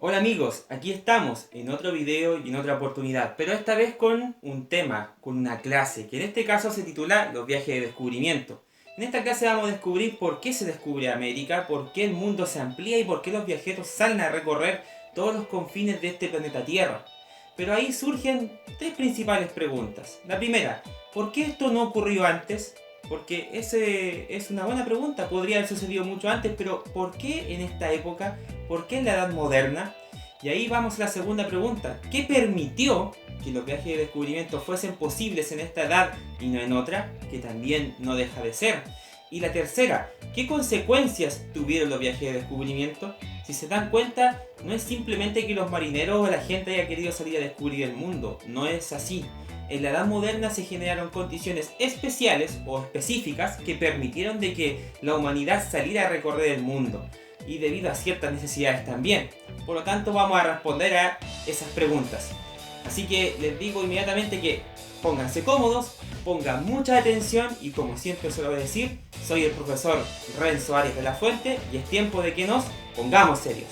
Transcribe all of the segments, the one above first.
Hola amigos, aquí estamos en otro video y en otra oportunidad, pero esta vez con un tema, con una clase, que en este caso se titula Los viajes de descubrimiento. En esta clase vamos a descubrir por qué se descubre América, por qué el mundo se amplía y por qué los viajeros salen a recorrer todos los confines de este planeta Tierra. Pero ahí surgen tres principales preguntas. La primera, ¿por qué esto no ocurrió antes? Porque ese es una buena pregunta, podría haber sucedido mucho antes, pero ¿por qué en esta época? ¿Por qué en la Edad Moderna? Y ahí vamos a la segunda pregunta. ¿Qué permitió que los viajes de descubrimiento fuesen posibles en esta edad y no en otra? Que también no deja de ser. Y la tercera, ¿qué consecuencias tuvieron los viajes de descubrimiento? Si se dan cuenta, no es simplemente que los marineros o la gente haya querido salir a descubrir el mundo. No es así. En la Edad Moderna se generaron condiciones especiales o específicas que permitieron de que la humanidad saliera a recorrer el mundo. Y debido a ciertas necesidades también. Por lo tanto vamos a responder a esas preguntas. Así que les digo inmediatamente que pónganse cómodos, pongan mucha atención y como siempre suelo decir, soy el profesor Renzo Arias de la Fuente y es tiempo de que nos pongamos serios.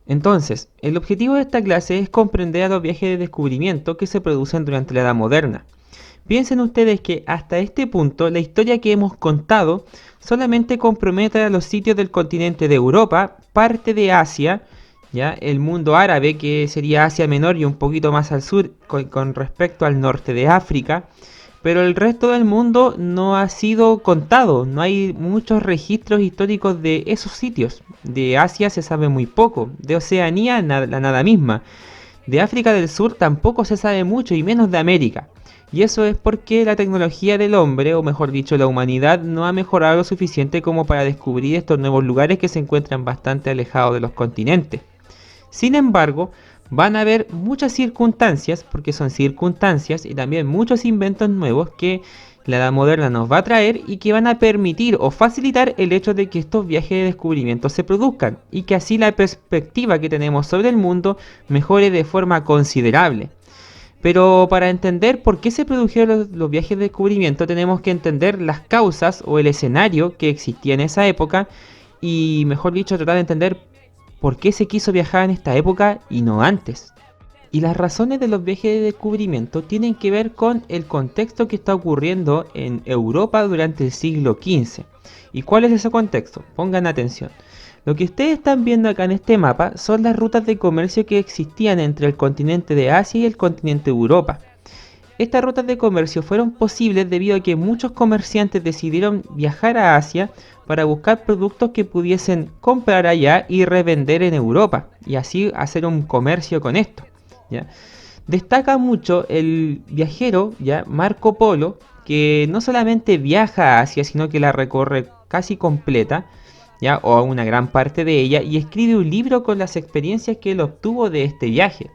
Entonces, el objetivo de esta clase es comprender a los viajes de descubrimiento que se producen durante la Edad Moderna. Piensen ustedes que hasta este punto la historia que hemos contado solamente compromete a los sitios del continente de Europa, parte de Asia, ¿ya? El mundo árabe, que sería Asia Menor y un poquito más al sur con respecto al norte de África, pero el resto del mundo no ha sido contado, no hay muchos registros históricos de esos sitios. De Asia se sabe muy poco, de Oceanía la nada misma, de África del Sur tampoco se sabe mucho y menos de América. Y eso es porque la tecnología del hombre, o mejor dicho la humanidad, no ha mejorado lo suficiente como para descubrir estos nuevos lugares que se encuentran bastante alejados de los continentes. Sin embargo, van a haber muchas circunstancias, porque son circunstancias, y también muchos inventos nuevos que la Edad Moderna nos va a traer y que van a permitir o facilitar el hecho de que estos viajes de descubrimiento se produzcan y que así la perspectiva que tenemos sobre el mundo mejore de forma considerable. Pero para entender por qué se produjeron los viajes de descubrimiento tenemos que entender las causas o el escenario que existía en esa época y, mejor dicho, tratar de entender por qué se quiso viajar en esta época y no antes. Y las razones de los viajes de descubrimiento tienen que ver con el contexto que está ocurriendo en Europa durante el siglo XV. ¿Y cuál es ese contexto? Pongan atención. Lo que ustedes están viendo acá en este mapa son las rutas de comercio que existían entre el continente de Asia y el continente de Europa. Estas rutas de comercio fueron posibles debido a que muchos comerciantes decidieron viajar a Asia para buscar productos que pudiesen comprar allá y revender en Europa y así hacer un comercio con esto, ¿ya? Destaca mucho el viajero, ¿ya? Marco Polo, que no solamente viaja a Asia sino que la recorre casi completa, ¿ya? O una gran parte de ella, y escribe un libro con las experiencias que él obtuvo de este viaje.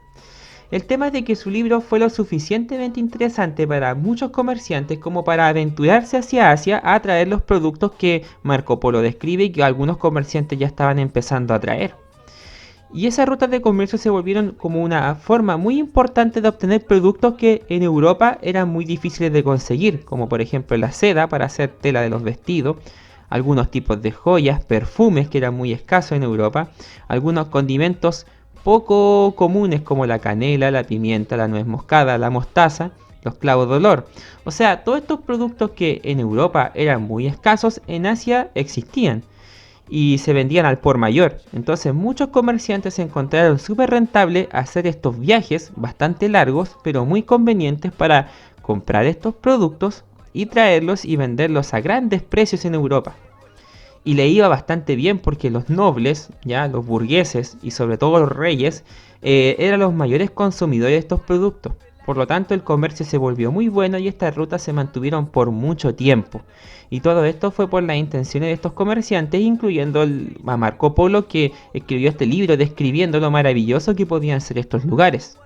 El tema es de que su libro fue lo suficientemente interesante para muchos comerciantes como para aventurarse hacia Asia a traer los productos que Marco Polo describe y que algunos comerciantes ya estaban empezando a traer. Y esas rutas de comercio se volvieron como una forma muy importante de obtener productos que en Europa eran muy difíciles de conseguir, como por ejemplo la seda para hacer tela de los vestidos, algunos tipos de joyas, perfumes que eran muy escasos en Europa, algunos condimentos poco comunes como la canela, la pimienta, la nuez moscada, la mostaza, los clavos de olor. O sea, todos estos productos que en Europa eran muy escasos, en Asia existían y se vendían al por mayor. Entonces muchos comerciantes encontraron súper rentable hacer estos viajes bastante largos, pero muy convenientes para comprar estos productos y traerlos y venderlos a grandes precios en Europa. Y le iba bastante bien porque los nobles, ya los burgueses y sobre todo los reyes, eran los mayores consumidores de estos productos. Por lo tanto, el comercio se volvió muy bueno y estas rutas se mantuvieron por mucho tiempo. Y todo esto fue por las intenciones de estos comerciantes, incluyendo a Marco Polo, que escribió este libro describiendo lo maravilloso que podían ser estos lugares.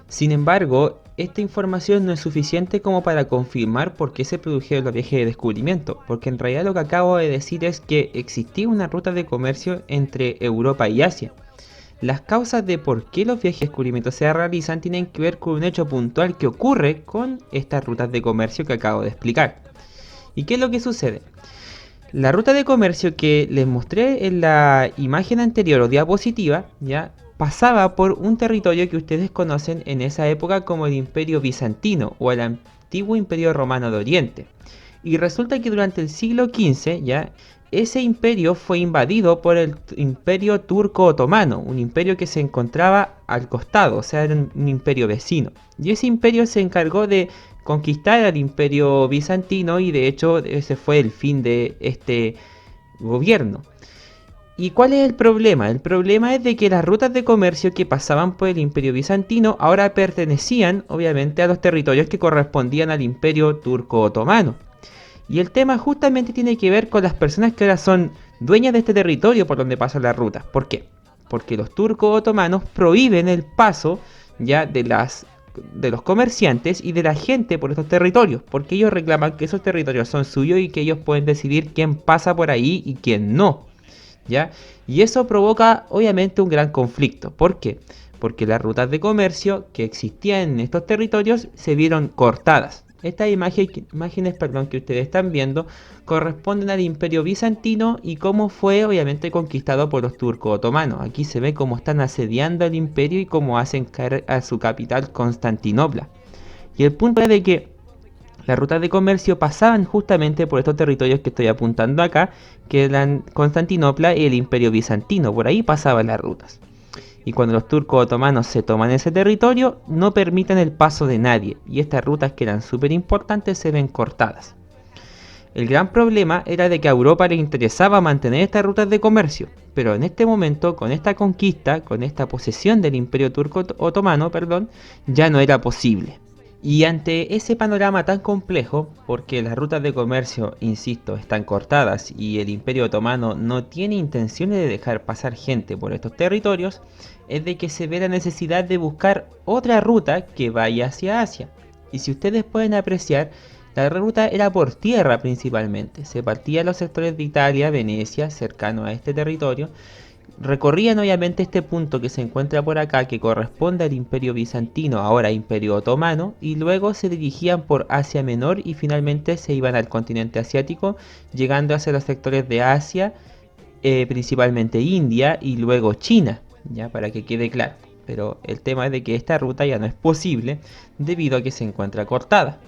Sin embargo, esta información no es suficiente como para confirmar por qué se produjeron los viajes de descubrimiento, porque en realidad lo que acabo de decir es que existía una ruta de comercio entre Europa y Asia. Las causas de por qué los viajes de descubrimiento se realizan tienen que ver con un hecho puntual que ocurre con estas rutas de comercio que acabo de explicar. ¿Y qué es lo que sucede? La ruta de comercio que les mostré en la imagen anterior o diapositiva, ya pasaba por un territorio que ustedes conocen en esa época como el Imperio Bizantino o el antiguo Imperio Romano de Oriente. Y resulta que durante el siglo XV, ya, ese imperio fue invadido por el Imperio Turco Otomano, un imperio que se encontraba al costado, o sea, era un imperio vecino. Y ese imperio se encargó de conquistar al Imperio Bizantino y de hecho ese fue el fin de este gobierno. ¿Y cuál es el problema? El problema es de que las rutas de comercio que pasaban por el Imperio Bizantino ahora pertenecían, obviamente, a los territorios que correspondían al Imperio Turco Otomano. Y el tema justamente tiene que ver con las personas que ahora son dueñas de este territorio por donde pasan las rutas. ¿Por qué? Porque los turcos otomanos prohíben el paso ya de los comerciantes y de la gente por estos territorios, porque ellos reclaman que esos territorios son suyos y que ellos pueden decidir quién pasa por ahí y quién no. ¿Ya? Y eso provoca obviamente un gran conflicto. ¿Por qué? Porque las rutas de comercio que existían en estos territorios se vieron cortadas. Estas imágenes que ustedes están viendo corresponden al Imperio Bizantino y cómo fue obviamente conquistado por los turcos otomanos. Aquí se ve cómo están asediando el imperio y cómo hacen caer a su capital Constantinopla. Y el punto es de que las rutas de comercio pasaban justamente por estos territorios que estoy apuntando acá, que eran Constantinopla y el Imperio Bizantino. Por ahí pasaban las rutas. Y cuando los turcos otomanos se toman ese territorio, no permiten el paso de nadie. Y estas rutas que eran súper importantes se ven cortadas. El gran problema era de que a Europa le interesaba mantener estas rutas de comercio. Pero en este momento, con esta conquista, con esta posesión del Imperio Turco Otomano, ya no era posible. Y ante ese panorama tan complejo, porque las rutas de comercio, insisto, están cortadas y el Imperio Otomano no tiene intenciones de dejar pasar gente por estos territorios, es de que se ve la necesidad de buscar otra ruta que vaya hacia Asia. Y si ustedes pueden apreciar, la ruta era por tierra principalmente. Se partía de los sectores de Italia, Venecia, cercano a este territorio. Recorrían obviamente este punto que se encuentra por acá, que corresponde al Imperio Bizantino, ahora Imperio Otomano, y luego se dirigían por Asia Menor y finalmente se iban al continente asiático, llegando hacia los sectores de Asia, principalmente India y luego China, ya para que quede claro. Pero el tema es de que esta ruta ya no es posible debido a que se encuentra cortada.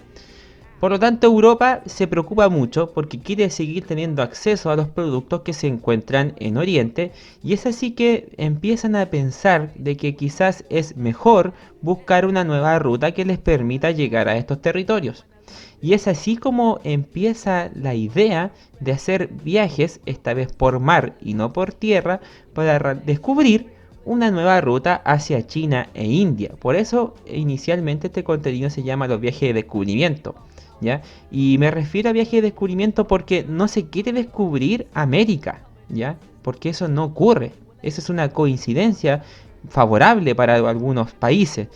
Por lo tanto, Europa se preocupa mucho porque quiere seguir teniendo acceso a los productos que se encuentran en Oriente, y es así que empiezan a pensar de que quizás es mejor buscar una nueva ruta que les permita llegar a estos territorios. Y es así como empieza la idea de hacer viajes, esta vez por mar y no por tierra, para descubrir una nueva ruta hacia China e India. Por eso inicialmente este contenido se llama los viajes de descubrimiento. ¿Ya? Y me refiero a viaje de descubrimiento porque no se quiere descubrir América, ¿ya? Porque eso no ocurre. Esa es una coincidencia favorable para algunos países.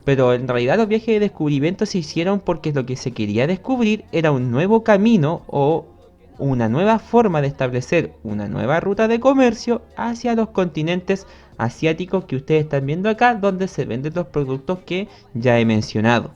Pero en realidad los viajes de descubrimiento se hicieron porque lo que se quería descubrir era un nuevo camino o una nueva forma de establecer una nueva ruta de comercio hacia los continentes asiáticos que ustedes están viendo acá, donde se venden los productos que ya he mencionado.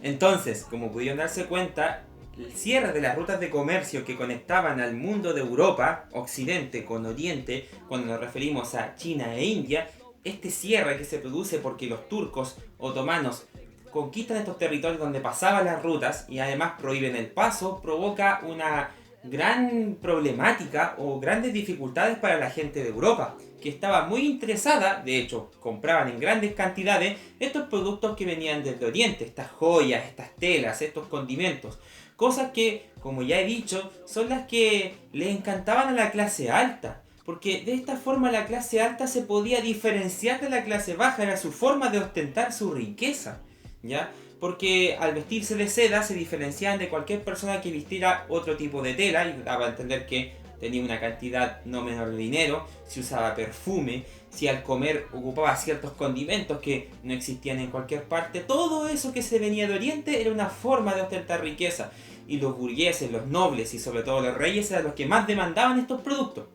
Entonces, como pudieron darse cuenta, el cierre de las rutas de comercio que conectaban al mundo de Europa, Occidente con Oriente, cuando nos referimos a China e India, este cierre que se produce porque los turcos otomanos conquistan estos territorios donde pasaban las rutas y además prohíben el paso, provoca una gran problemática o grandes dificultades para la gente de Europa, que estaba muy interesada, de hecho compraban en grandes cantidades estos productos que venían desde Oriente, estas joyas, estas telas, estos condimentos, cosas que, como ya he dicho, son las que le encantaban a la clase alta, porque de esta forma la clase alta se podía diferenciar de la clase baja, era su forma de ostentar su riqueza, ¿ya? Porque al vestirse de seda se diferenciaban de cualquier persona que vistiera otro tipo de tela y daba a entender que tenía una cantidad no menor de dinero, si usaba perfume, si al comer ocupaba ciertos condimentos que no existían en cualquier parte, todo eso que se venía de Oriente era una forma de ostentar riqueza y los burgueses, los nobles y sobre todo los reyes eran los que más demandaban estos productos.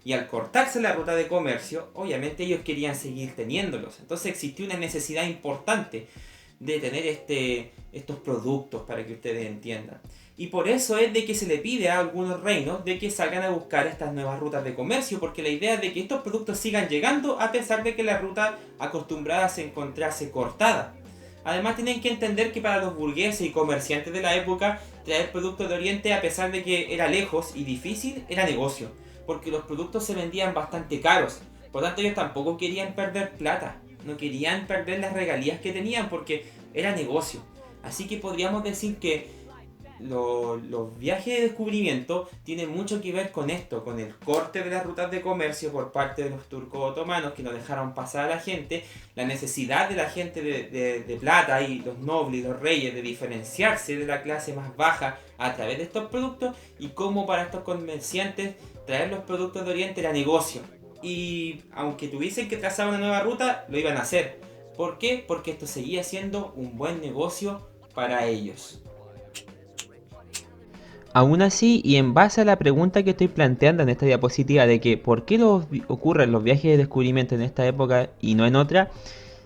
Y al cortarse la ruta de comercio, obviamente ellos querían seguir teniéndolos. Entonces existió una necesidad importante de tener estos productos para que ustedes entiendan. Y por eso es de que se le pide a algunos reinos de que salgan a buscar estas nuevas rutas de comercio, porque la idea es de que estos productos sigan llegando a pesar de que la ruta acostumbrada se encontrase cortada. Además tienen que entender que para los burgueses y comerciantes de la época, traer productos de Oriente a pesar de que era lejos y difícil, era negocio, porque los productos se vendían bastante caros. Por lo tanto ellos tampoco querían perder plata, no querían perder las regalías que tenían porque era negocio. Así que podríamos decir que los viajes de descubrimiento tienen mucho que ver con esto, con el corte de las rutas de comercio por parte de los turcos otomanos que no dejaron pasar a la gente, la necesidad de la gente de plata y los nobles y los reyes de diferenciarse de la clase más baja a través de estos productos y cómo para estos comerciantes traer los productos de Oriente era negocio. Y aunque tuviesen que trazar una nueva ruta, lo iban a hacer. ¿Por qué? Porque esto seguía siendo un buen negocio para ellos. Aún así, y en base a la pregunta que estoy planteando en esta diapositiva de que por qué ocurren los viajes de descubrimiento en esta época y no en otra,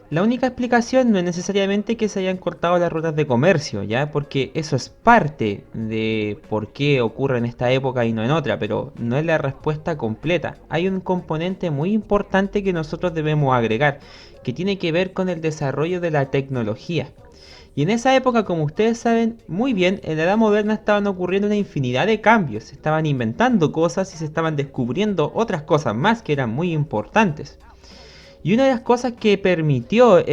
la única explicación no es necesariamente que se hayan cortado las rutas de comercio, ¿ya? Porque eso es parte de por qué ocurre en esta época y no en otra, pero no es la respuesta completa. Hay un componente muy importante que nosotros debemos agregar, que tiene que ver con el desarrollo de la tecnología. Y en esa época, como ustedes saben muy bien, en la edad moderna estaban ocurriendo una infinidad de cambios, se estaban inventando cosas y se estaban descubriendo otras cosas más que eran muy importantes. Y una de las cosas que permitió la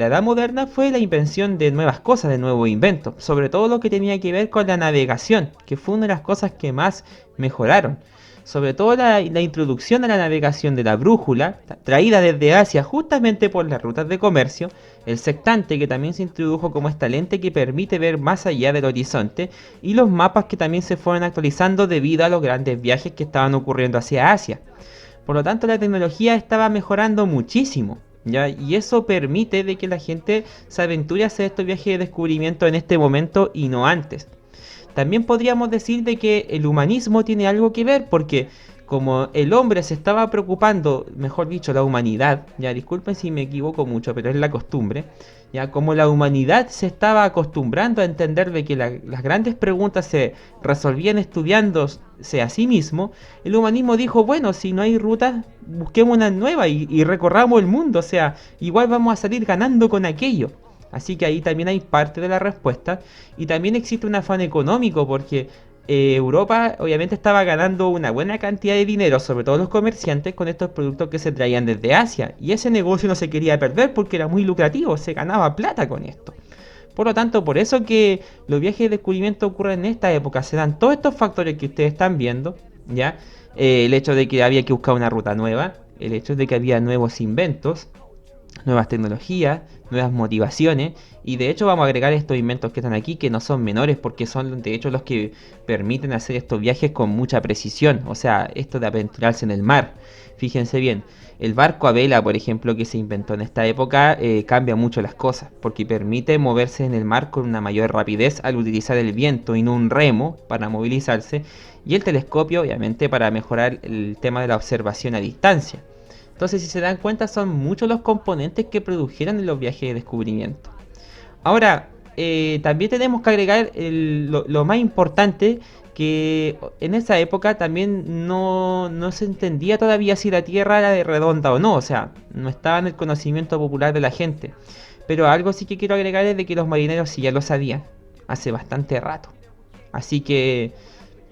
edad moderna fue la invención de nuevas cosas, de nuevos inventos, sobre todo lo que tenía que ver con la navegación, que fue una de las cosas que más mejoraron. Sobre todo la introducción a la navegación de la brújula, traída desde Asia justamente por las rutas de comercio, el sextante que también se introdujo como esta lente que permite ver más allá del horizonte, y los mapas que también se fueron actualizando debido a los grandes viajes que estaban ocurriendo hacia Asia. Por lo tanto, la tecnología estaba mejorando muchísimo, ¿ya? Y eso permite de que la gente se aventure a hacer estos viajes de descubrimiento en este momento y no antes. También podríamos decir de que el humanismo tiene algo que ver porque como el hombre se estaba preocupando, mejor dicho, la humanidad, ya disculpen si me equivoco mucho, pero es la costumbre, ya como la humanidad se estaba acostumbrando a entender de que las grandes preguntas se resolvían estudiándose a sí mismo, el humanismo dijo, bueno, si no hay rutas, busquemos una nueva y recorramos el mundo, o sea, igual vamos a salir ganando con aquello. Así que ahí también hay parte de la respuesta. Y también existe un afán económico porque Europa obviamente estaba ganando una buena cantidad de dinero, sobre todo los comerciantes, con estos productos que se traían desde Asia. Y ese negocio no se quería perder porque era muy lucrativo, se ganaba plata con esto. Por lo tanto, por eso que los viajes de descubrimiento ocurren en esta época. Se dan todos estos factores que ustedes están viendo, ¿ya? El hecho de que había que buscar una ruta nueva, el hecho de que había nuevos inventos, nuevas tecnologías, nuevas motivaciones y de hecho vamos a agregar estos inventos que están aquí que no son menores porque son de hecho los que permiten hacer estos viajes con mucha precisión, o sea, esto de aventurarse en el mar. Fíjense bien, el barco a vela, por ejemplo, que se inventó en esta época, cambia mucho las cosas porque permite moverse en el mar con una mayor rapidez al utilizar el viento y no un remo para movilizarse, y el telescopio obviamente para mejorar el tema de la observación a distancia. Entonces, si se dan cuenta, son muchos los componentes que produjeron en los viajes de descubrimiento. Ahora, también tenemos que agregar lo más importante, que en esa época también no se entendía todavía si la Tierra era de redonda o no, o sea, no estaba en el conocimiento popular de la gente. Pero algo sí que quiero agregar es de que los marineros sí ya lo sabían, hace bastante rato. Así que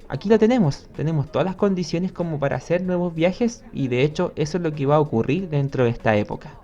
aquí lo tenemos todas las condiciones como para hacer nuevos viajes y de hecho eso es lo que va a ocurrir dentro de esta época.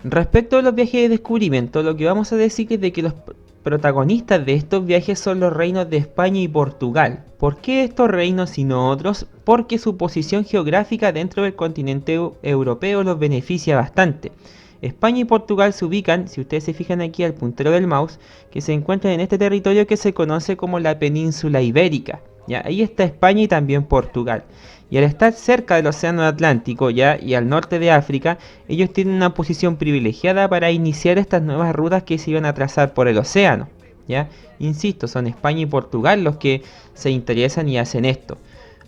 Respecto a los viajes de descubrimiento, lo que vamos a decir es de que los protagonistas de estos viajes son los reinos de España y Portugal. ¿Por qué estos reinos y no otros? Porque su posición geográfica dentro del continente europeo los beneficia bastante. España y Portugal se ubican, si ustedes se fijan aquí al puntero del mouse, que se encuentran en este territorio que se conoce como la península ibérica. ¿Ya? Ahí está España y también Portugal. Y al estar cerca del océano Atlántico ¿ya? Y al norte de África, ellos tienen una posición privilegiada para iniciar estas nuevas rutas que se iban a trazar por el océano. ¿Ya? Insisto, son España y Portugal los que se interesan y hacen esto.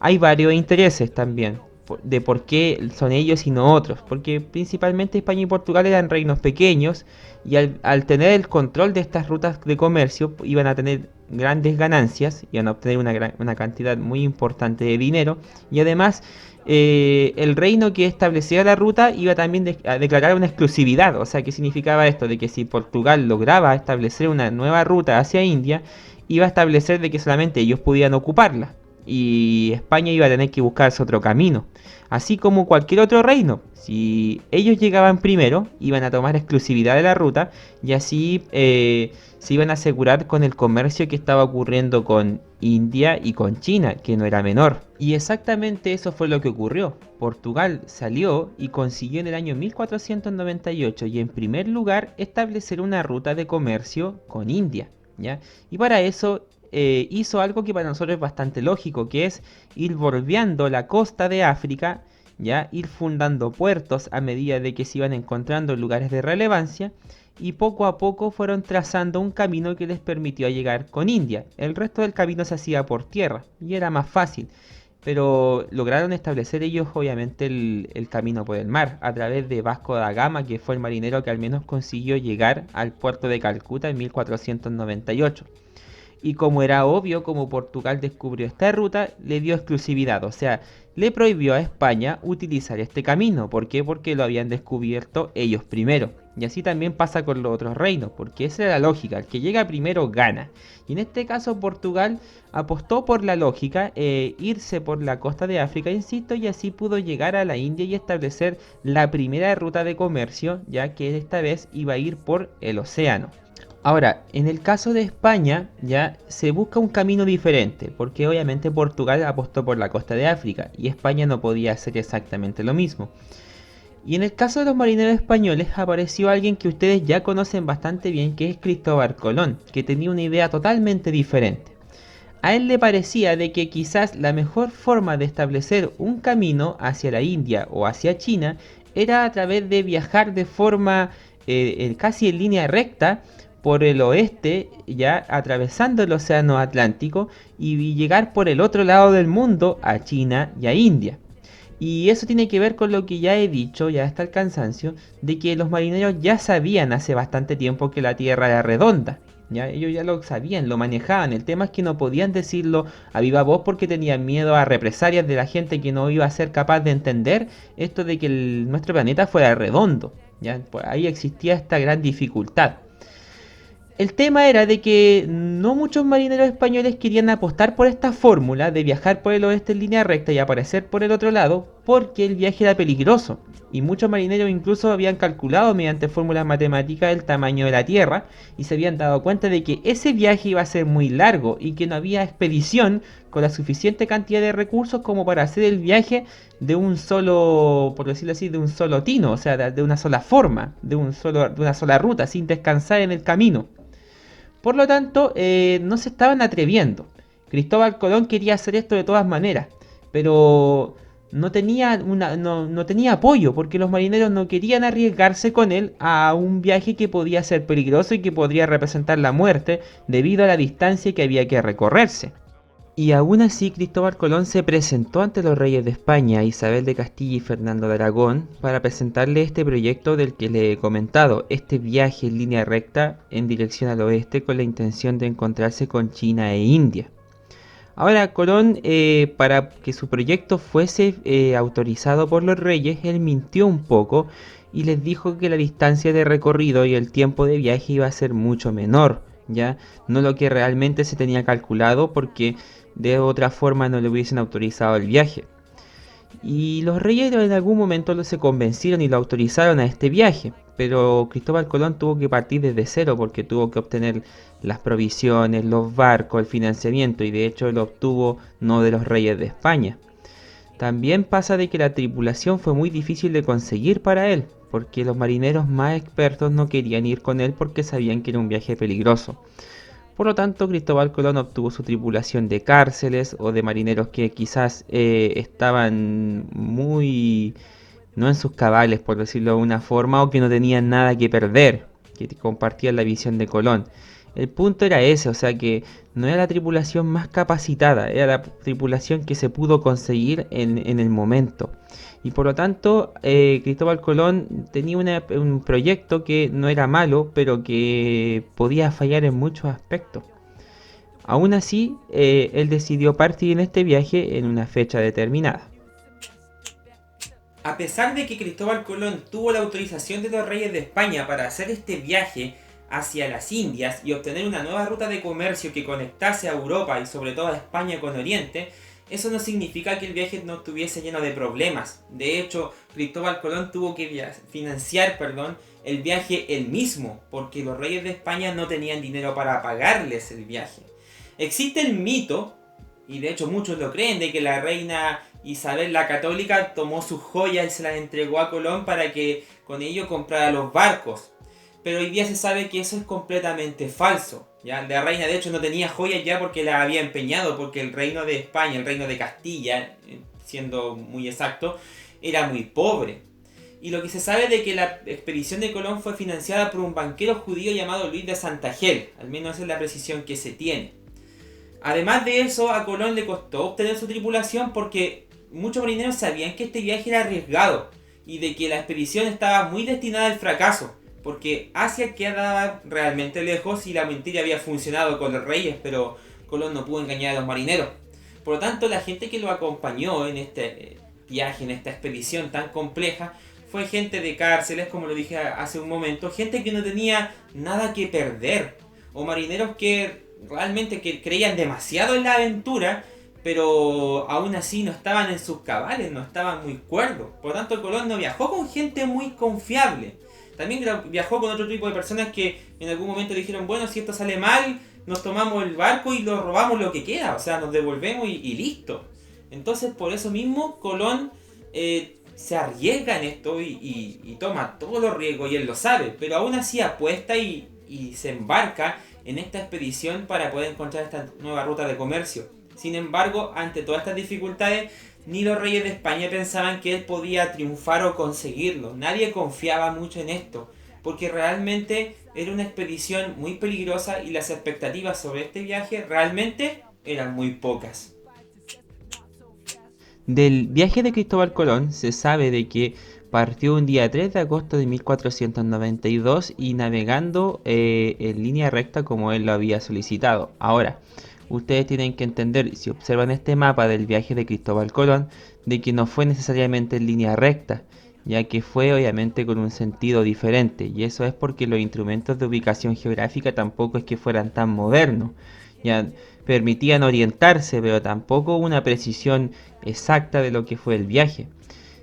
Hay varios intereses también de por qué son ellos y no otros, porque principalmente España y Portugal eran reinos pequeños y al tener el control de estas rutas de comercio iban a tener grandes ganancias, iban a obtener una cantidad muy importante de dinero y además el reino que establecía la ruta iba también a declarar una exclusividad. O sea, ¿qué significaba esto? De que si Portugal lograba establecer una nueva ruta hacia India, iba a establecer de que solamente ellos podían ocuparla y España iba a tener que buscarse otro camino. Así como cualquier otro reino, si ellos llegaban primero, iban a tomar exclusividad de la ruta y así se iban a asegurar con el comercio que estaba ocurriendo con India y con China, que no era menor. Y exactamente eso fue lo que ocurrió. Portugal salió y consiguió en el año 1498 y en primer lugar establecer una ruta de comercio con India, ¿ya? Y para eso hizo algo que para nosotros es bastante lógico, que es ir bordeando la costa de África, ya ir fundando puertos a medida de que se iban encontrando lugares de relevancia y poco a poco fueron trazando un camino que les permitió llegar con India. El resto del camino se hacía por tierra y era más fácil, pero lograron establecer ellos obviamente el camino por el mar a través de Vasco da Gama, que fue el marinero que al menos consiguió llegar al puerto de Calcuta en 1498. Y como era obvio, como Portugal descubrió esta ruta, le dio exclusividad, o sea, le prohibió a España utilizar este camino. ¿Por qué? Porque lo habían descubierto ellos primero. Y así también pasa con los otros reinos, porque esa es la lógica, el que llega primero gana. Y en este caso Portugal apostó por la lógica, irse por la costa de África, insisto, y así pudo llegar a la India y establecer la primera ruta de comercio, ya que esta vez iba a ir por el océano. Ahora, en el caso de España, ya se busca un camino diferente, porque obviamente Portugal apostó por la costa de África y España no podía hacer exactamente lo mismo. Y en el caso de los marineros españoles apareció alguien que ustedes ya conocen bastante bien, que es Cristóbal Colón, que tenía una idea totalmente diferente. A él le parecía de que quizás la mejor forma de establecer un camino hacia la India o hacia China era a través de viajar de forma casi en línea recta por el oeste, ya atravesando el océano Atlántico y llegar por el otro lado del mundo a China y a India. Y eso tiene que ver con lo que ya he dicho, ya hasta el cansancio, de que los marineros ya sabían hace bastante tiempo que la Tierra era redonda. ¿Ya? Ellos ya lo sabían, lo manejaban. El tema es que no podían decirlo a viva voz porque tenían miedo a represalias de la gente que no iba a ser capaz de entender esto de que nuestro planeta fuera redondo. ¿Ya? Pues ahí existía esta gran dificultad. El tema era de que no muchos marineros españoles querían apostar por esta fórmula de viajar por el oeste en línea recta y aparecer por el otro lado porque el viaje era peligroso y muchos marineros incluso habían calculado mediante fórmulas matemáticas el tamaño de la Tierra y se habían dado cuenta de que ese viaje iba a ser muy largo y que no había expedición con la suficiente cantidad de recursos como para hacer el viaje de un solo, por decirlo así, de un solo tino, o sea, de una sola forma, de una sola ruta, sin descansar en el camino. Por lo tanto, no se estaban atreviendo. Cristóbal Colón quería hacer esto de todas maneras, pero no tenía apoyo porque los marineros no querían arriesgarse con él a un viaje que podía ser peligroso y que podría representar la muerte debido a la distancia que había que recorrerse. Y aún así Cristóbal Colón se presentó ante los reyes de España, Isabel de Castilla y Fernando de Aragón, para presentarle este proyecto del que le he comentado, este viaje en línea recta en dirección al oeste con la intención de encontrarse con China e India. Ahora, Colón, para que su proyecto fuese autorizado por los reyes, él mintió un poco y les dijo que la distancia de recorrido y el tiempo de viaje iba a ser mucho menor, ¿ya? No lo que realmente se tenía calculado porque de otra forma no le hubiesen autorizado el viaje. Y los reyes en algún momento se convencieron y lo autorizaron a este viaje, pero Cristóbal Colón tuvo que partir desde cero porque tuvo que obtener las provisiones, los barcos, el financiamiento y de hecho lo obtuvo no de los reyes de España. También pasa de que la tripulación fue muy difícil de conseguir para él, porque los marineros más expertos no querían ir con él porque sabían que era un viaje peligroso. Por lo tanto, Cristóbal Colón obtuvo su tripulación de cárceles o de marineros que quizás estaban muy no en sus cabales, por decirlo de una forma, o que no tenían nada que perder, que compartían la visión de Colón. El punto era ese, o sea que no era la tripulación más capacitada, era la tripulación que se pudo conseguir en el momento. Y por lo tanto, Cristóbal Colón tenía un proyecto que no era malo, pero que podía fallar en muchos aspectos. Aún así, él decidió partir en este viaje en una fecha determinada. A pesar de que Cristóbal Colón tuvo la autorización de los reyes de España para hacer este viaje hacia las Indias y obtener una nueva ruta de comercio que conectase a Europa y sobre todo a España con Oriente, eso no significa que el viaje no estuviese lleno de problemas. De hecho, Cristóbal Colón tuvo que financiar el viaje él mismo, porque los reyes de España no tenían dinero para pagarles el viaje. Existe el mito, y de hecho muchos lo creen, de que la reina Isabel la Católica tomó sus joyas y se las entregó a Colón para que con ello comprara los barcos. Pero hoy día se sabe que eso es completamente falso. ¿Ya? La reina de hecho no tenía joyas ya porque las había empeñado, porque el reino de España, el reino de Castilla, siendo muy exacto, era muy pobre. Y lo que se sabe de que la expedición de Colón fue financiada por un banquero judío llamado Luis de Santagel, al menos esa es la precisión que se tiene. Además de eso, a Colón le costó obtener su tripulación porque muchos marineros sabían que este viaje era arriesgado y de que la expedición estaba muy destinada al fracaso, porque Asia quedaba realmente lejos y la mentira había funcionado con los reyes, pero Colón no pudo engañar a los marineros. Por lo tanto, la gente que lo acompañó en este viaje, en esta expedición tan compleja, fue gente de cárceles, como lo dije hace un momento, gente que no tenía nada que perder, o marineros que realmente creían demasiado en la aventura, pero aún así no estaban en sus cabales, no estaban muy cuerdos. Por lo tanto, Colón no viajó con gente muy confiable. También viajó con otro tipo de personas que en algún momento dijeron, bueno, si esto sale mal, nos tomamos el barco y lo robamos lo que queda, o sea, nos devolvemos y listo. Entonces, por eso mismo, Colón se arriesga en esto y toma todos los riesgos, y él lo sabe, pero aún así apuesta y se embarca en esta expedición para poder encontrar esta nueva ruta de comercio. Sin embargo, ante todas estas dificultades, ni los reyes de España pensaban que él podía triunfar o conseguirlo. Nadie confiaba mucho en esto, porque realmente era una expedición muy peligrosa y las expectativas sobre este viaje realmente eran muy pocas. Del viaje de Cristóbal Colón se sabe de que partió un día 3 de agosto de 1492 y navegando en línea recta como él lo había solicitado. Ahora, ustedes tienen que entender, si observan este mapa del viaje de Cristóbal Colón, de que no fue necesariamente en línea recta, ya que fue obviamente con un sentido diferente, y eso es porque los instrumentos de ubicación geográfica tampoco es que fueran tan modernos. Ya permitían orientarse, pero tampoco una precisión exacta de lo que fue el viaje.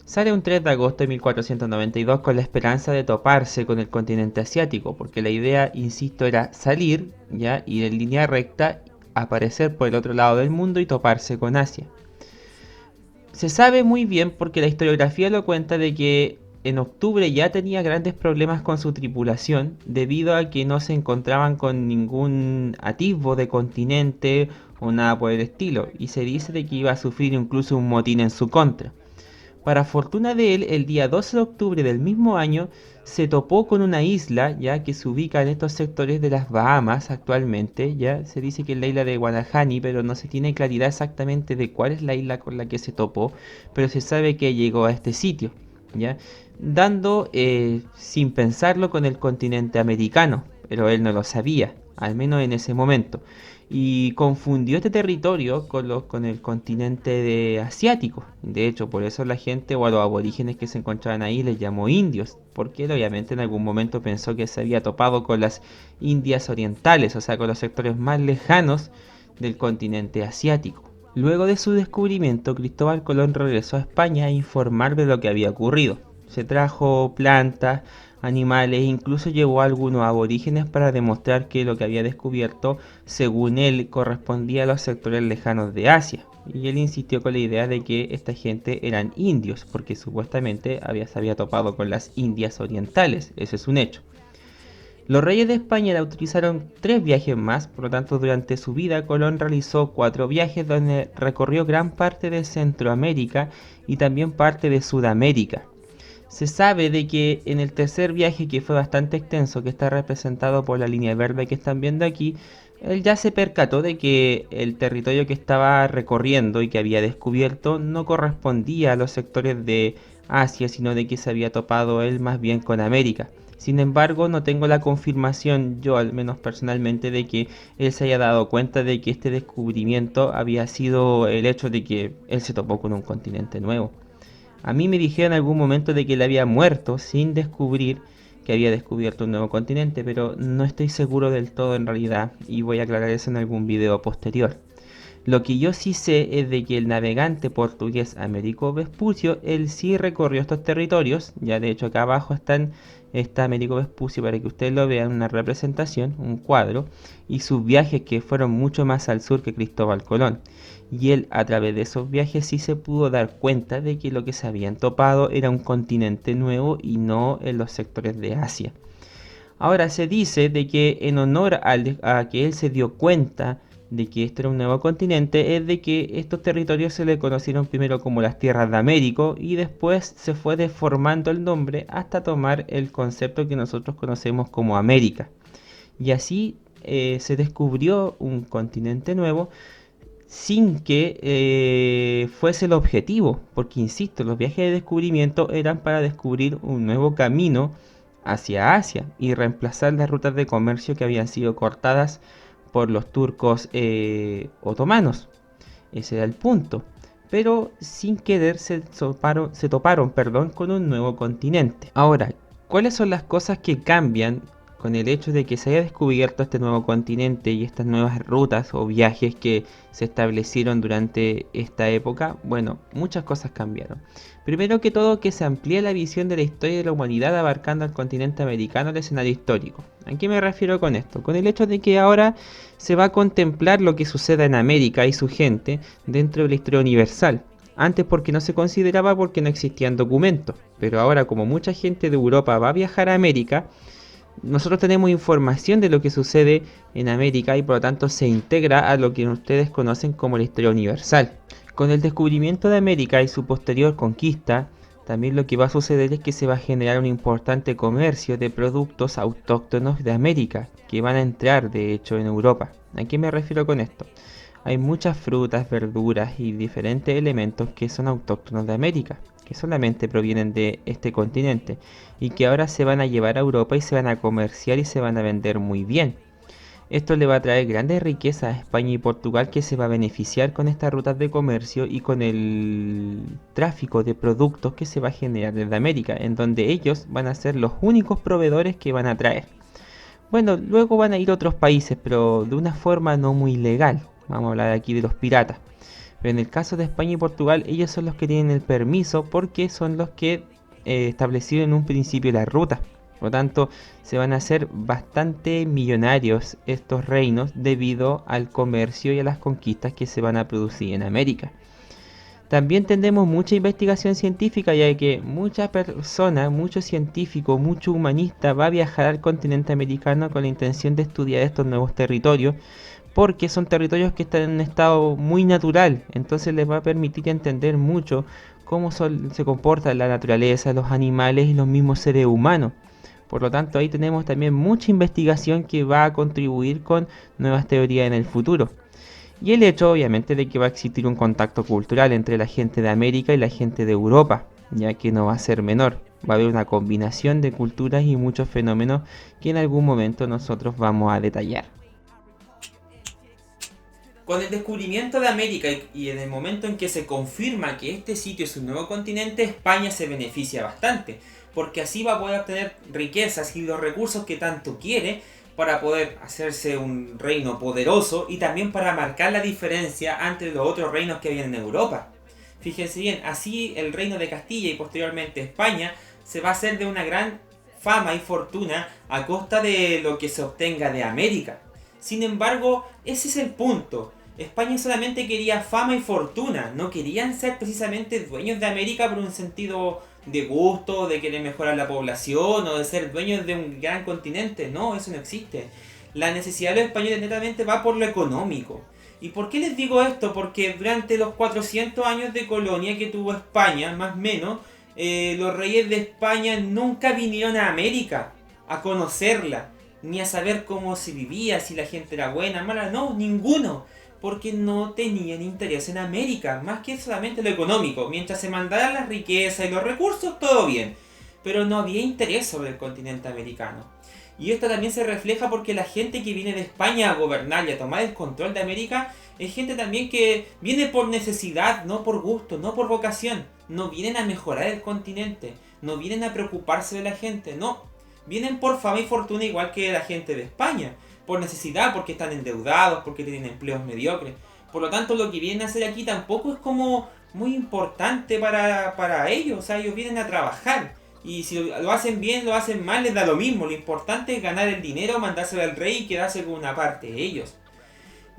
Sale un 3 de agosto de 1492 con la esperanza de toparse con el continente asiático, porque la idea, insisto, era salir, ya, ir en línea recta, aparecer por el otro lado del mundo y toparse con Asia. Se sabe muy bien porque la historiografía lo cuenta de que en octubre ya tenía grandes problemas con su tripulación debido a que no se encontraban con ningún atisbo de continente o nada por el estilo, y se dice de que iba a sufrir incluso un motín en su contra. Para fortuna de él, el día 12 de octubre del mismo año se topó con una isla ya que se ubica en estos sectores de las Bahamas actualmente. Ya se dice que es la isla de Guanahani, pero no se tiene claridad exactamente de cuál es la isla con la que se topó, pero se sabe que llegó a este sitio, ya dando sin pensarlo con el continente americano, pero él no lo sabía, al menos en ese momento, y confundió este territorio con el continente asiático. De hecho, por eso la gente o a los aborígenes que se encontraban ahí les llamó indios, porque él obviamente en algún momento pensó que se había topado con las Indias orientales, o sea, con los sectores más lejanos del continente asiático. Luego de su descubrimiento, Cristóbal Colón regresó a España a informar de lo que había ocurrido. Se trajo plantas, animales, incluso llevó a algunos aborígenes para demostrar que lo que había descubierto, según él, correspondía a los sectores lejanos de Asia. Y él insistió con la idea de que esta gente eran indios, porque supuestamente se había topado con las Indias orientales, ese es un hecho. Los reyes de España le autorizaron 3 viajes más, por lo tanto durante su vida Colón realizó 4 viajes donde recorrió gran parte de Centroamérica y también parte de Sudamérica. Se sabe de que en el tercer viaje, que fue bastante extenso, que está representado por la línea verde que están viendo aquí, él ya se percató de que el territorio que estaba recorriendo y que había descubierto no correspondía a los sectores de Asia, sino de que se había topado él más bien con América. Sin embargo, no tengo la confirmación, yo al menos personalmente, de que él se haya dado cuenta de que este descubrimiento había sido el hecho de que él se topó con un continente nuevo. A mí me dijeron en algún momento de que él había muerto sin descubrir que había descubierto un nuevo continente, pero no estoy seguro del todo en realidad y voy a aclarar eso en algún video posterior. Lo que yo sí sé es de que el navegante portugués Américo Vespucio, él sí recorrió estos territorios, ya de hecho acá abajo está Américo Vespucio para que ustedes lo vean, una representación, un cuadro, y sus viajes que fueron mucho más al sur que Cristóbal Colón. Y él a través de esos viajes sí se pudo dar cuenta de que lo que se habían topado era un continente nuevo y no en los sectores de Asia. Ahora se dice de que en honor a que él se dio cuenta de que este era un nuevo continente, es de que estos territorios se le conocieron primero como las tierras de Américo y después se fue deformando el nombre hasta tomar el concepto que nosotros conocemos como América. Y así se descubrió un continente nuevo sin que fuese el objetivo, porque insisto, los viajes de descubrimiento eran para descubrir un nuevo camino hacia Asia y reemplazar las rutas de comercio que habían sido cortadas por los turcos otomanos. Ese era el punto. Pero sin querer se toparon con un nuevo continente. Ahora, ¿cuáles son las cosas que cambian con el hecho de que se haya descubierto este nuevo continente y estas nuevas rutas o viajes que se establecieron durante esta época? Bueno, muchas cosas cambiaron. Primero que todo, que se amplía la visión de la historia de la humanidad abarcando al continente americano el escenario histórico. ¿A qué me refiero con esto? Con el hecho de que ahora se va a contemplar lo que suceda en América y su gente dentro de la historia universal. Antes porque no se consideraba porque no existían documentos, pero ahora como mucha gente de Europa va a viajar a América, nosotros tenemos información de lo que sucede en América y por lo tanto se integra a lo que ustedes conocen como la historia universal. Con el descubrimiento de América y su posterior conquista, también lo que va a suceder es que se va a generar un importante comercio de productos autóctonos de América, que van a entrar de hecho en Europa. ¿A qué me refiero con esto? Hay muchas frutas, verduras y diferentes elementos que son autóctonos de América, que solamente provienen de este continente y que ahora se van a llevar a Europa y se van a comerciar y se van a vender muy bien. Esto le va a traer grandes riquezas a España y Portugal, que se va a beneficiar con estas rutas de comercio y con el tráfico de productos que se va a generar desde América, en donde ellos van a ser los únicos proveedores que van a traer. Bueno, luego van a ir a otros países, pero de una forma no muy legal. Vamos a hablar aquí de los piratas. Pero en el caso de España y Portugal, ellos son los que tienen el permiso porque son los que establecieron en un principio la ruta. Por lo tanto, se van a hacer bastante millonarios estos reinos debido al comercio y a las conquistas que se van a producir en América. También tenemos mucha investigación científica, ya que mucha persona, mucho científico, mucho humanista va a viajar al continente americano con la intención de estudiar estos nuevos territorios, porque son territorios que están en un estado muy natural, entonces les va a permitir entender mucho se comporta la naturaleza, los animales y los mismos seres humanos. Por lo tanto, ahí tenemos también mucha investigación que va a contribuir con nuevas teorías en el futuro. Y el hecho, obviamente, de que va a existir un contacto cultural entre la gente de América y la gente de Europa, ya que no va a ser menor. Va a haber una combinación de culturas y muchos fenómenos que en algún momento nosotros vamos a detallar. Con el descubrimiento de América y en el momento en que se confirma que este sitio es un nuevo continente, España se beneficia bastante, porque así va a poder obtener riquezas y los recursos que tanto quiere para poder hacerse un reino poderoso y también para marcar la diferencia entre los otros reinos que había en Europa. Fíjense bien, así el reino de Castilla y posteriormente España se va a hacer de una gran fama y fortuna a costa de lo que se obtenga de América. Sin embargo, ese es el punto. España solamente quería fama y fortuna, no querían ser precisamente dueños de América por un sentido de gusto, de querer mejorar la población o de ser dueños de un gran continente. No, eso no existe. La necesidad de los españoles netamente va por lo económico. ¿Y por qué les digo esto? Porque durante los 400 años de colonia que tuvo España, más o menos, los reyes de España nunca vinieron a América a conocerla, ni a saber cómo se vivía, si la gente era buena, mala, no, ninguno. Porque no tenían interés en América, más que solamente lo económico. Mientras se mandaran las riquezas y los recursos, todo bien. Pero no había interés sobre el continente americano. Y esto también se refleja porque la gente que viene de España a gobernar y a tomar el control de América es gente también que viene por necesidad, no por gusto, no por vocación. No vienen a mejorar el continente, no vienen a preocuparse de la gente, no. Vienen por fama y fortuna igual que la gente de España. Por necesidad, porque están endeudados, porque tienen empleos mediocres. Por lo tanto, lo que vienen a hacer aquí tampoco es como muy importante para ellos. O sea, ellos vienen a trabajar. Y si lo hacen bien, lo hacen mal, les da lo mismo. Lo importante es ganar el dinero, mandárselo al rey y quedarse con una parte de ellos.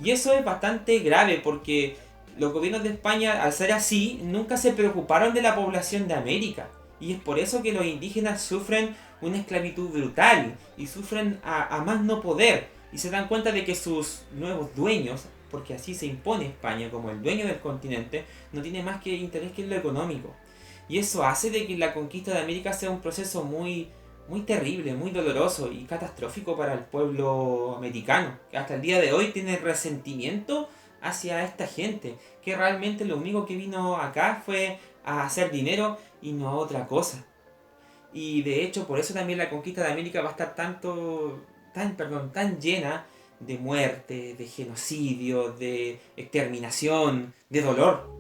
Y eso es bastante grave porque los gobiernos de España, al ser así, nunca se preocuparon de la población de América. Y es por eso que los indígenas sufren una esclavitud brutal y sufren a más no poder. Y se dan cuenta de que sus nuevos dueños, porque así se impone España como el dueño del continente, no tiene más que interés que en lo económico. Y eso hace de que la conquista de América sea un proceso muy terrible, muy doloroso y catastrófico para el pueblo americano, que hasta el día de hoy tiene resentimiento hacia esta gente, que realmente lo único que vino acá fue a hacer dinero y no a otra cosa. Y de hecho por eso también la conquista de América va a estar tan llena de muerte, de genocidio, de exterminación, de dolor.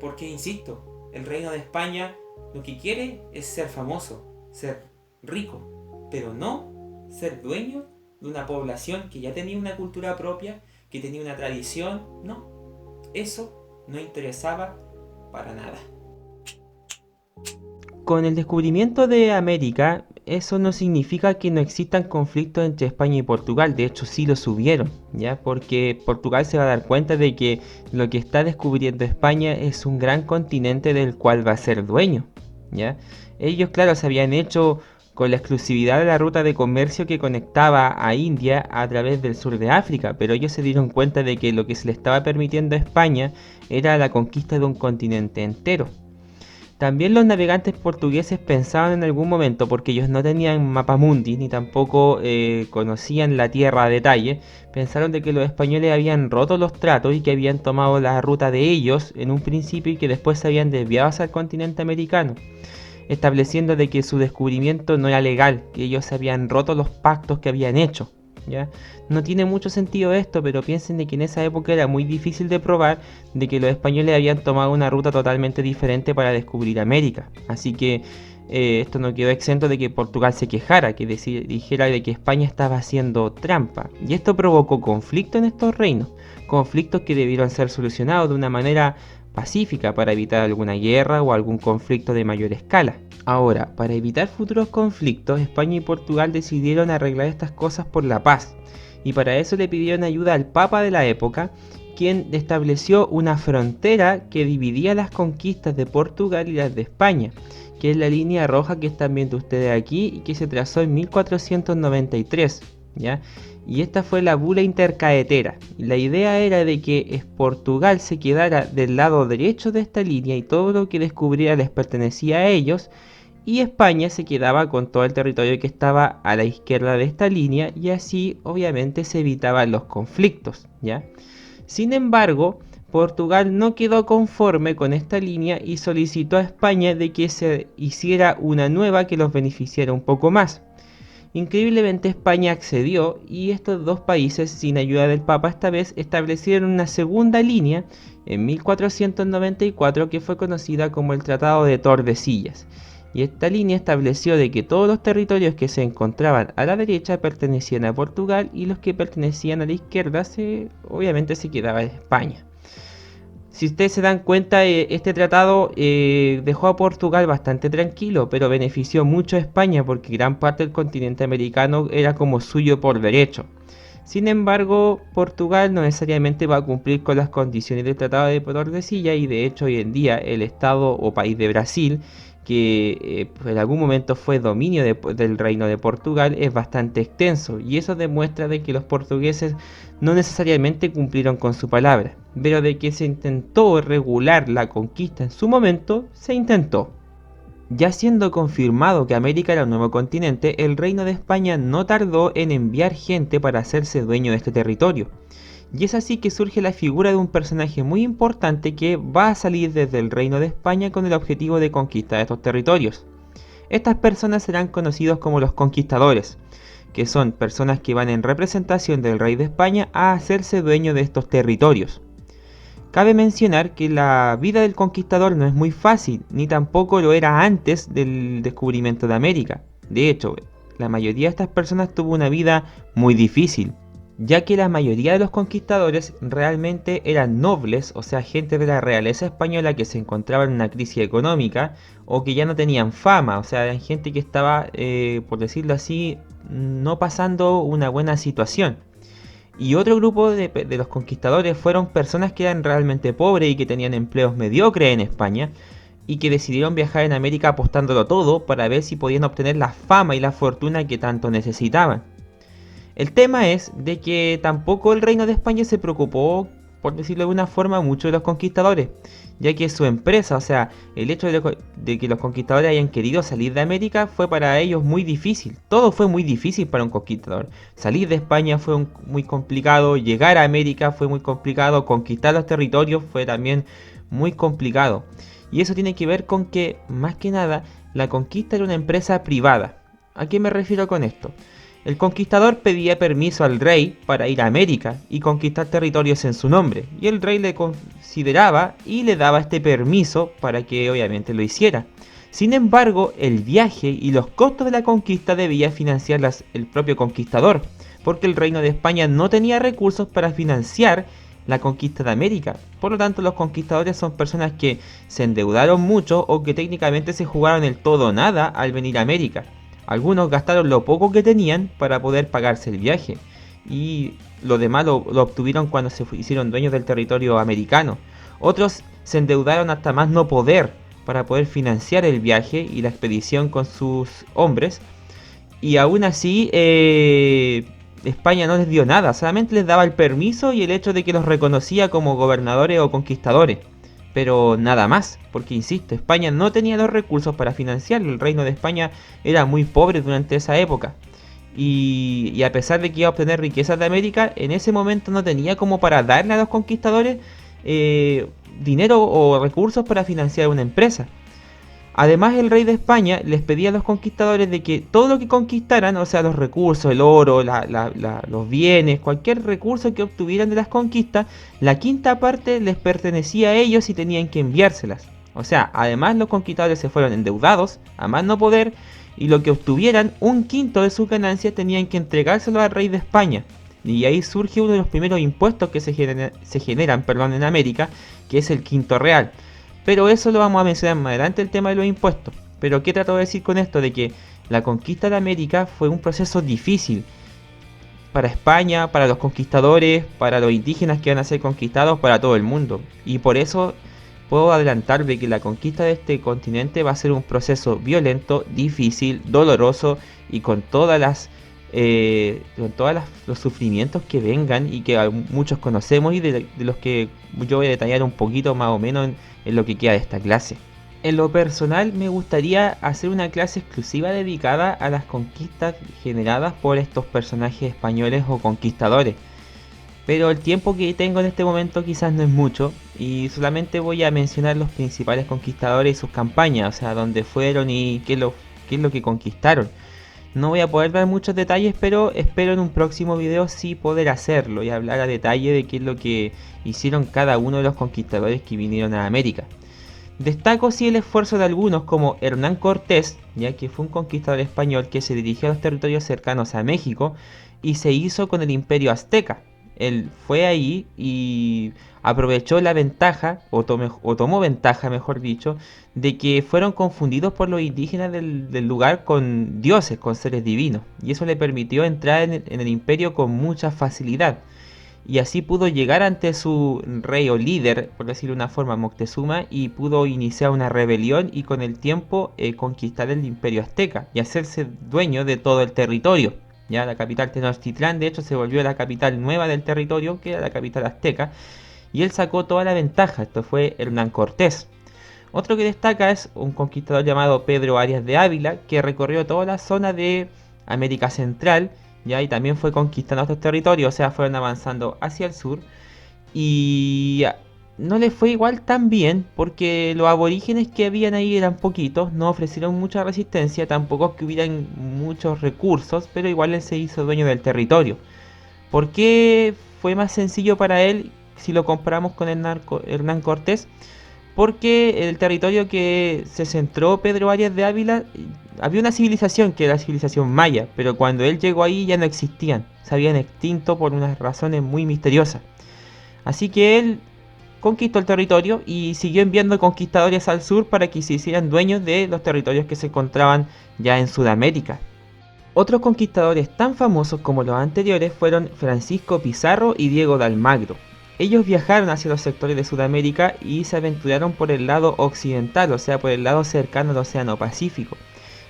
Porque, insisto, el reino de España lo que quiere es ser famoso, ser rico, pero no ser dueño de una población que ya tenía una cultura propia, que tenía una tradición. No, eso no interesaba para nada. Con el descubrimiento de América, eso no significa que no existan conflictos entre España y Portugal. De hecho, sí los hubieron, ¿ya? Porque Portugal se va a dar cuenta de que lo que está descubriendo España es un gran continente del cual va a ser dueño, ¿ya? Ellos, claro, se habían hecho con la exclusividad de la ruta de comercio que conectaba a India a través del sur de África, pero ellos se dieron cuenta de que lo que se le estaba permitiendo a España era la conquista de un continente entero. También los navegantes portugueses pensaban en algún momento, porque ellos no tenían mapamundi ni tampoco conocían la tierra a detalle, pensaron de que los españoles habían roto los tratos y que habían tomado la ruta de ellos en un principio y que después se habían desviado hacia el continente americano, estableciendo de que su descubrimiento no era legal, que ellos habían roto los pactos que habían hecho. ¿Ya? No tiene mucho sentido esto, pero piensen de que en esa época era muy difícil de probar de que los españoles habían tomado una ruta totalmente diferente para descubrir América. Así que esto no quedó exento de que Portugal se quejara, que dijera de que España estaba haciendo trampa. Y esto provocó conflicto en estos reinos, conflictos que debieron ser solucionados de una manera pacífica para evitar alguna guerra o algún conflicto de mayor escala. Ahora, para evitar futuros conflictos, España y Portugal decidieron arreglar estas cosas por la paz, y para eso le pidieron ayuda al Papa de la época, quien estableció una frontera que dividía las conquistas de Portugal y las de España, que es la línea roja que están viendo ustedes aquí y que se trazó en 1493, ¿ya? y esta fue la bula intercaetera. La idea era de que Portugal se quedara del lado derecho de esta línea y todo lo que descubriera les pertenecía a ellos, y España se quedaba con todo el territorio que estaba a la izquierda de esta línea, y así obviamente se evitaban los conflictos, ¿ya? Sin embargo, Portugal no quedó conforme con esta línea y solicitó a España de que se hiciera una nueva que los beneficiara un poco más. Increíblemente España accedió y estos dos países, sin ayuda del Papa esta vez, establecieron una segunda línea en 1494 que fue conocida como el Tratado de Tordesillas. Y esta línea estableció de que todos los territorios que se encontraban a la derecha pertenecían a Portugal y los que pertenecían a la izquierda obviamente se quedaba en España. Si ustedes se dan cuenta, este tratado dejó a Portugal bastante tranquilo, pero benefició mucho a España porque gran parte del continente americano era como suyo por derecho. Sin embargo, Portugal no necesariamente va a cumplir con las condiciones del Tratado de Tordesillas y de hecho hoy en día el Estado o país de Brasil, que en algún momento fue dominio del Reino de Portugal, es bastante extenso y eso demuestra de que los portugueses no necesariamente cumplieron con su palabra, pero de que se intentó regular la conquista en su momento, se intentó. Ya siendo confirmado que América era un nuevo continente, el Reino de España no tardó en enviar gente para hacerse dueño de este territorio. Y es así que surge la figura de un personaje muy importante que va a salir desde el Reino de España con el objetivo de conquistar estos territorios. Estas personas serán conocidos como los conquistadores, que son personas que van en representación del rey de España a hacerse dueño de estos territorios. Cabe mencionar que la vida del conquistador no es muy fácil, ni tampoco lo era antes del descubrimiento de América. De hecho, la mayoría de estas personas tuvo una vida muy difícil, ya que la mayoría de los conquistadores realmente eran nobles, o sea, gente de la realeza española que se encontraba en una crisis económica o que ya no tenían fama, o sea, eran gente que estaba, por decirlo así, no pasando una buena situación. Y otro grupo de los conquistadores fueron personas que eran realmente pobres y que tenían empleos mediocres en España y que decidieron viajar en América apostándolo todo para ver si podían obtener la fama y la fortuna que tanto necesitaban. El tema es de que tampoco el Reino de España se preocupó, por decirlo de alguna forma, mucho de los conquistadores, ya que su empresa, o sea, el hecho de que los conquistadores hayan querido salir de América fue para ellos muy difícil. Todo fue muy difícil para un conquistador. Salir de España fue muy complicado, llegar a América fue muy complicado, conquistar los territorios fue también muy complicado. Y eso tiene que ver con que, más que nada, la conquista era una empresa privada. ¿A qué me refiero con esto? El conquistador pedía permiso al rey para ir a América y conquistar territorios en su nombre, y el rey le consideraba y le daba este permiso para que obviamente lo hiciera. Sin embargo, el viaje y los costos de la conquista debía financiarlas el propio conquistador, porque el Reino de España no tenía recursos para financiar la conquista de América. Por lo tanto, los conquistadores son personas que se endeudaron mucho o que técnicamente se jugaron el todo o nada al venir a América. Algunos gastaron lo poco que tenían para poder pagarse el viaje y lo demás lo obtuvieron cuando se hicieron dueños del territorio americano. Otros se endeudaron hasta más no poder para poder financiar el viaje y la expedición con sus hombres, y aún así España no les dio nada, solamente les daba el permiso y el hecho de que los reconocía como gobernadores o conquistadores. Pero nada más, porque insisto, España no tenía los recursos para financiarlo. El Reino de España era muy pobre durante esa época. Y a pesar de que iba a obtener riquezas de América, en ese momento no tenía como para darle a los conquistadores dinero o recursos para financiar una empresa. Además, el rey de España les pedía a los conquistadores de que todo lo que conquistaran, o sea, los recursos, el oro, los bienes, cualquier recurso que obtuvieran de las conquistas, la quinta parte les pertenecía a ellos y tenían que enviárselas. O sea, además los conquistadores se fueron endeudados, a más no poder, y lo que obtuvieran, un quinto de sus ganancias tenían que entregárselo al rey de España. Y ahí surge uno de los primeros impuestos que se generan en América, que es el quinto real. Pero eso lo vamos a mencionar más adelante, el tema de los impuestos. Pero ¿qué trato de decir con esto? De que la conquista de América fue un proceso difícil para España, para los conquistadores, para los indígenas que van a ser conquistados, para todo el mundo. Y por eso puedo adelantar de que la conquista de este continente va a ser un proceso violento, difícil, doloroso y con todas las con todos los sufrimientos que vengan y que muchos conocemos y de los que yo voy a detallar un poquito más o menos en lo que queda de esta clase. En lo personal me gustaría hacer una clase exclusiva dedicada a las conquistas generadas por estos personajes españoles o conquistadores. Pero el tiempo que tengo en este momento quizás no es mucho y solamente voy a mencionar los principales conquistadores y sus campañas, o sea, dónde fueron y qué es lo que conquistaron. No voy a poder dar muchos detalles, pero espero en un próximo video sí poder hacerlo y hablar a detalle de qué es lo que hicieron cada uno de los conquistadores que vinieron a América. Destaco sí el esfuerzo de algunos como Hernán Cortés, ya que fue un conquistador español que se dirigió a los territorios cercanos a México y se hizo con el Imperio Azteca. Él fue ahí y aprovechó la ventaja, o tomó ventaja mejor dicho, de que fueron confundidos por los indígenas del lugar con dioses, con seres divinos, y eso le permitió entrar en el imperio con mucha facilidad. Y así pudo llegar ante su rey o líder, por decirlo de una forma, Moctezuma, y pudo iniciar una rebelión y con el tiempo conquistar el imperio azteca y hacerse dueño de todo el territorio. Ya la capital Tenochtitlán de hecho se volvió la capital nueva del territorio, que era la capital azteca, y él sacó toda la ventaja. Esto fue Hernán Cortés. Otro que destaca es un conquistador llamado Pedro Arias de Ávila, que recorrió toda la zona de América Central, ya, y también fue conquistando estos territorios, o sea, fueron avanzando hacia el sur. Y no le fue igual tan bien, porque los aborígenes que habían ahí eran poquitos, no ofrecieron mucha resistencia, tampoco que hubieran muchos recursos, pero igual él se hizo dueño del territorio. ¿Por qué fue más sencillo para él si lo comparamos con Hernán Cortés? Porque el territorio que se centró Pedro Arias de Ávila, había una civilización que era la civilización maya, pero cuando él llegó ahí ya no existían, se habían extinto por unas razones muy misteriosas. Así que él conquistó el territorio y siguió enviando conquistadores al sur para que se hicieran dueños de los territorios que se encontraban ya en Sudamérica. Otros conquistadores tan famosos como los anteriores fueron Francisco Pizarro y Diego de Almagro. Ellos viajaron hacia los sectores de Sudamérica y se aventuraron por el lado occidental, o sea, por el lado cercano al Océano Pacífico,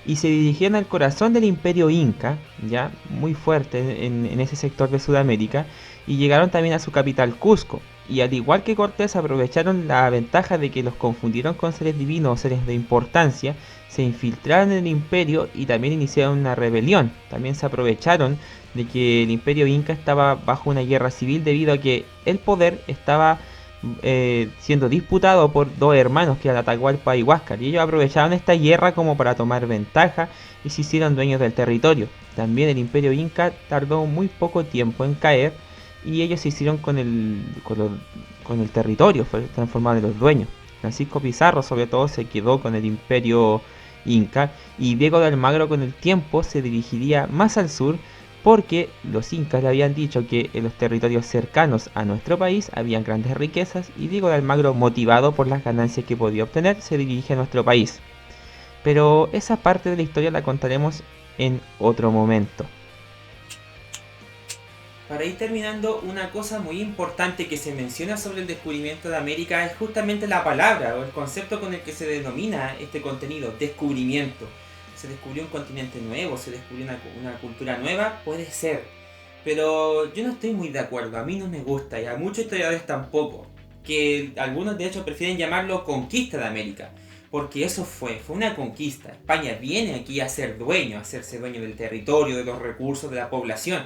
y se dirigieron al corazón del Imperio Inca, ya muy fuerte en ese sector de Sudamérica, y llegaron también a su capital Cusco. Y al igual que Cortés, aprovecharon la ventaja de que los confundieron con seres divinos o seres de importancia, se infiltraron en el imperio y también iniciaron una rebelión. También se aprovecharon de que el imperio inca estaba bajo una guerra civil debido a que el poder estaba siendo disputado por dos hermanos, que eran Atahualpa y Huáscar, y ellos aprovecharon esta guerra como para tomar ventaja y se hicieron dueños del territorio. También el imperio inca tardó muy poco tiempo en caer y ellos se hicieron con el territorio, fue transformado en los dueños. Francisco Pizarro sobre todo se quedó con el imperio inca y Diego de Almagro con el tiempo se dirigiría más al sur, porque los incas le habían dicho que en los territorios cercanos a nuestro país habían grandes riquezas y Diego de Almagro, motivado por las ganancias que podía obtener, se dirige a nuestro país. Pero esa parte de la historia la contaremos en otro momento. Para ir terminando, una cosa muy importante que se menciona sobre el descubrimiento de América es justamente la palabra o el concepto con el que se denomina este contenido, descubrimiento. Se descubrió un continente nuevo, se descubrió una cultura nueva, puede ser. Pero yo no estoy muy de acuerdo, a mí no me gusta y a muchos historiadores tampoco. Que algunos de hecho prefieren llamarlo conquista de América. Porque eso fue una conquista. España viene aquí a ser dueño, a hacerse dueño del territorio, de los recursos, de la población.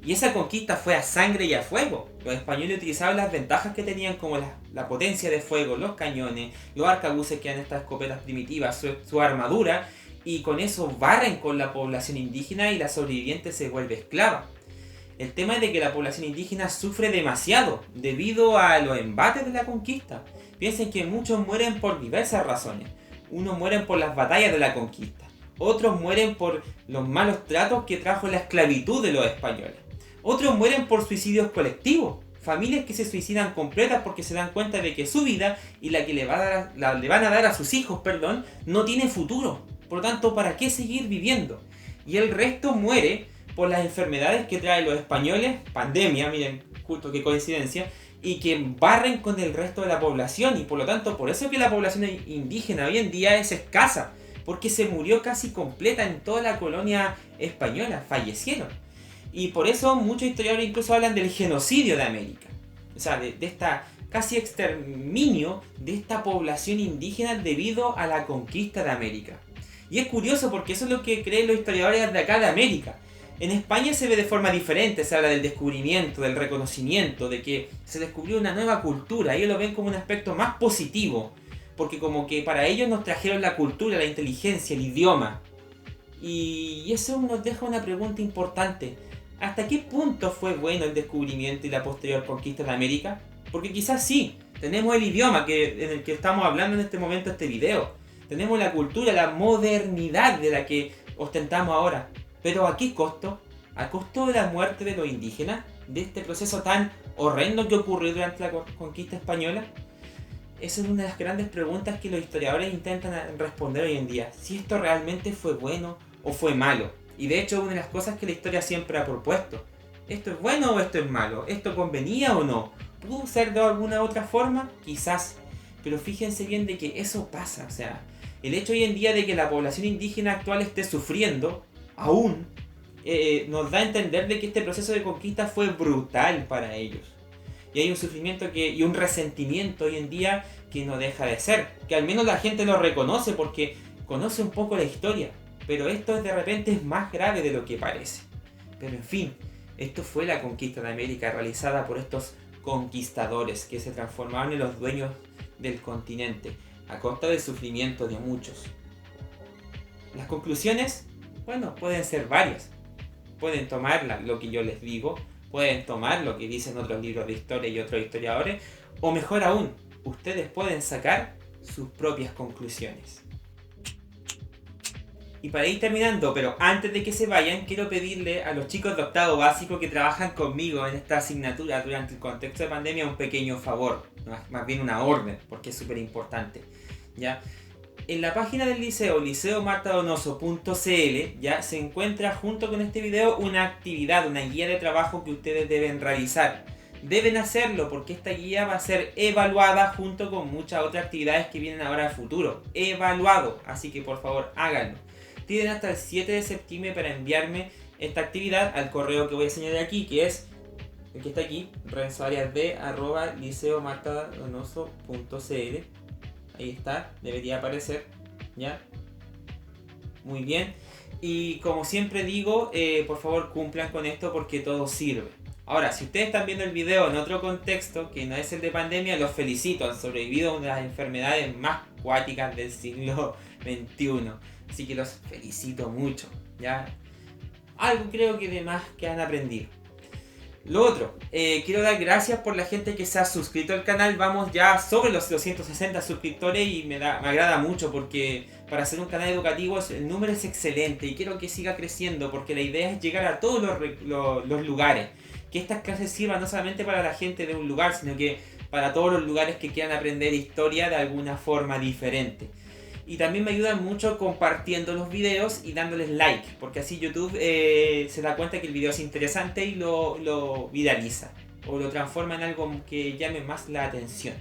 Y esa conquista fue a sangre y a fuego. Los españoles utilizaban las ventajas que tenían como la potencia de fuego, los cañones, los arcabuces que eran estas escopetas primitivas, su armadura, y con eso barren con la población indígena y la sobreviviente se vuelve esclava. El tema es de que la población indígena sufre demasiado debido a los embates de la conquista. Piensen que muchos mueren por diversas razones. Unos mueren por las batallas de la conquista. Otros mueren por los malos tratos que trajo la esclavitud de los españoles. Otros mueren por suicidios colectivos. Familias que se suicidan completas porque se dan cuenta de que su vida y la que le van a dar a sus hijos, no tiene futuro. Por lo tanto, ¿para qué seguir viviendo? Y el resto muere por las enfermedades que traen los españoles, pandemia, miren, justo qué coincidencia, y que barren con el resto de la población. Y por lo tanto, por eso que la población indígena hoy en día es escasa. porque se murió casi completa en toda la colonia española, fallecieron. Y por eso muchos historiadores incluso hablan del genocidio de América. O sea, de esta casi exterminio de esta población indígena debido a la conquista de América. Y es curioso porque eso es lo que creen los historiadores de acá de América. En España se ve de forma diferente, se habla del descubrimiento, del reconocimiento, de que se descubrió una nueva cultura. Ellos lo ven como un aspecto más positivo, porque como que para ellos nos trajeron la cultura, la inteligencia, el idioma. Y eso nos deja una pregunta importante. ¿Hasta qué punto fue bueno el descubrimiento y la posterior conquista de América? Porque quizás sí, tenemos el idioma en el que estamos hablando en este momento este video. Tenemos la cultura, la modernidad de la que ostentamos ahora. Pero ¿a qué costo? ¿A costo de la muerte de los indígenas? ¿De este proceso tan horrendo que ocurrió durante la conquista española? Esa es una de las grandes preguntas que los historiadores intentan responder hoy en día. Si esto realmente fue bueno o fue malo. Y de hecho, una de las cosas que la historia siempre ha propuesto. ¿Esto es bueno o esto es malo? ¿Esto convenía o no? ¿Pudo ser de alguna otra forma? Quizás. Pero fíjense bien de que eso pasa. O sea, el hecho hoy en día de que la población indígena actual esté sufriendo aún nos da a entender de que este proceso de conquista fue brutal para ellos. Y hay un sufrimiento y un resentimiento hoy en día que no deja de ser. Que al menos la gente lo reconoce porque conoce un poco la historia. Pero esto de repente es más grave de lo que parece. Pero en fin, esto fue la conquista de América realizada por estos conquistadores que se transformaron en los dueños del continente a costa del sufrimiento de muchos. Las conclusiones, bueno, pueden ser varias. Pueden tomar lo que yo les digo, pueden tomar lo que dicen otros libros de historia y otros historiadores, o mejor aún, ustedes pueden sacar sus propias conclusiones. Y para ir terminando, pero antes de que se vayan, quiero pedirle a los chicos de octavo básico que trabajan conmigo en esta asignatura durante el contexto de pandemia un pequeño favor, más bien una orden, porque es súper importante, ¿ya? En la página del liceo, liceomartadonoso.cl, ya se encuentra junto con este video una actividad, una guía de trabajo que ustedes deben realizar. Deben hacerlo porque esta guía va a ser evaluada junto con muchas otras actividades que vienen ahora al futuro. Evaluado, así que por favor háganlo. Tienen hasta el 7 de septiembre para enviarme esta actividad al correo que voy a señalar aquí, que es el que está aquí, renzoariasb@liceomartadonoso.cl. Ahí está, debería aparecer, ¿ya? Muy bien. Y como siempre digo, por favor cumplan con esto porque todo sirve. Ahora, si ustedes están viendo el video en otro contexto, que no es el de pandemia, los felicito, han sobrevivido a una de las enfermedades más cuáticas del siglo XXI. Así que los felicito mucho, ¿ya? Algo creo que de más que han aprendido. Lo otro, quiero dar gracias por la gente que se ha suscrito al canal. Vamos ya sobre los 260 suscriptores y me agrada mucho porque para hacer un canal educativo el número es excelente y quiero que siga creciendo porque la idea es llegar a todos los lugares. Que estas clases sirvan no solamente para la gente de un lugar, sino que para todos los lugares que quieran aprender historia de alguna forma diferente. Y también me ayudan mucho compartiendo los videos y dándoles like, porque así YouTube se da cuenta que el video es interesante y lo viraliza o lo transforma en algo que llame más la atención.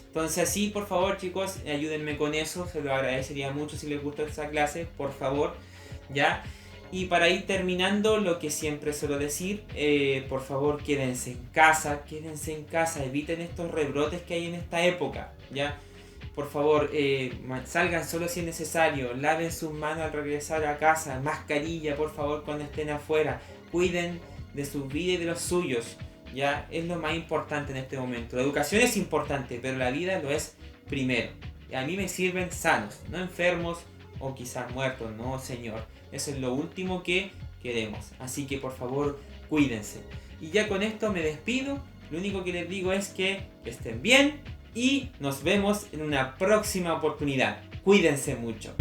Entonces así, por favor chicos, ayúdenme con eso, se lo agradecería mucho si les gustó esta clase, por favor, ¿ya? Y para ir terminando, lo que siempre suelo decir, por favor quédense en casa, eviten estos rebrotes que hay en esta época, ¿ya? Por favor, salgan solo si es necesario, laven sus manos al regresar a casa, mascarilla por favor cuando estén afuera, cuiden de sus vidas y de los suyos, ya es lo más importante en este momento. La educación es importante, pero la vida lo es primero. Y a mí me sirven sanos, no enfermos o quizás muertos, no señor, eso es lo último que queremos, así que por favor cuídense. Y ya con esto me despido, lo único que les digo es que estén bien. Y nos vemos en una próxima oportunidad. Cuídense mucho.